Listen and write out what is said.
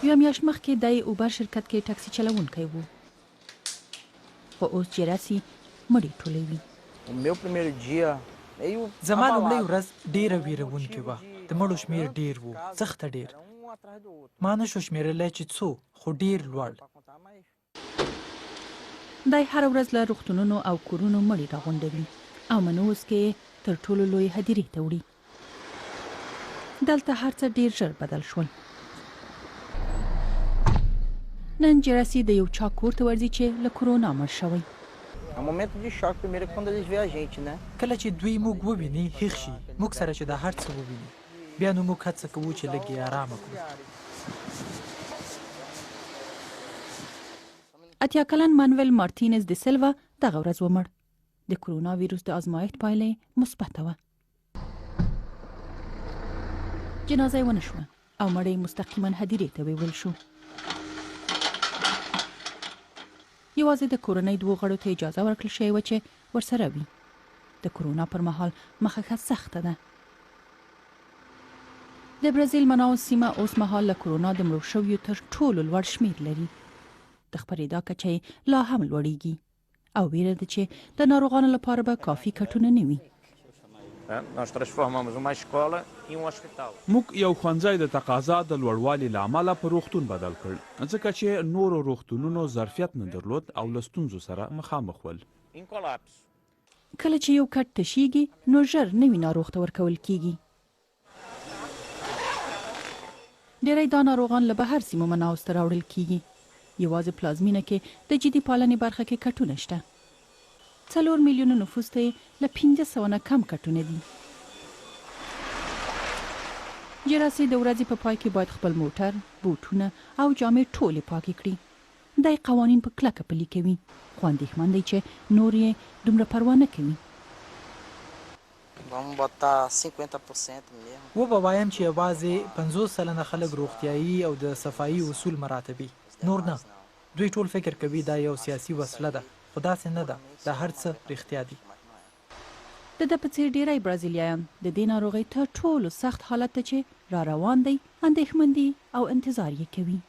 یوه میاشت مخکې دی اوبر شرکت کې ټکسي چلوونکی و خو اوس چې راسي مړي ټولوي. زما لومړۍ ورځ ډېره ویرونکې وه. د مړو شمېر ډېر و، سخته ډېر. ما نه شو شمېرلی چې څو، خو ډېر لوړ. دی هره ورځ له روغتونونو او کورونو مړي راغونډوي او مناوس کې تر ټولو لوی هدیرې ته وړي. دلته هر څه ډېر ژر بدل شول. نن چې راسي د یو چا کور ته ورځي چې له کورونا مړ شوی. کله چې دوی موږ وویني هیښ شي، موږ سره چې دا هر څه وویني، بیا نو موږ هڅه کوو چې لږ یې ارامه کړو. 80 کلن مانویل مارتینز د سیلوا دغه ورځ ومړ. د کورونا ویروس د ازمایښت پایله مثبته وه. جنازه یې ونه شوه او مړی مستقیما هدیرې ته ویول شو. یوازې د کورنۍ 2 غړو ته اجازه ورکړل شوې وه چې ورسره وي. د کورونا پر مهال مخه ښه سخته ده. د برازیل مناوس سيمه اوس مهال له کورونا د مړو شویو تر ټولو لوړ شمېر لري. د خپرېدا کچه لا هم لوړیږي او ویره ده چې د ناروغانو لپاره به کافي کټونه نه وي. موږ یو ښوونځی د تقاضا د لوړوالي له امله په روغتون بدل کړ، ځکه چې نورو روغتونونو ظرفیت نه درلود او له ستونزو سره مخامخ ول. کله چې یو کټ تشیږي نو ژر نوي ناروغ ته ورکول کیږي. ډېری دا ناروغان له بهر سیمو مناوس ته راوړل کیږي. یوازې پلازمینه کې د جدي پالنې برخه کې کټونه شته. 4 میلیونه نفوس ته له 500 نه کم کټونه دي. جراسي د ورځې په پای کې باید خپل موټر، بوټونه او جامې ټولې پاکې کړي. دای قوانین په کلکه پلي کوي، خو اندېښمن دی چې نور یې دومره پروا نه کوي. و به وایم چې یوازې 50 سلنه خلک روغتیایي او د صفایي اصول مراعتوي، نور نه. دوی ټول فکر کوي دا یو سیاسي وسله ده، خو داسې نه ده. دا هر څه رښتیا دي. د ده په څېر ډېری برازیلیان د دې ناروغۍ تر ټولو سخت حالت ته چې را روان دی اندېښمن دي او انتظار یې کوي.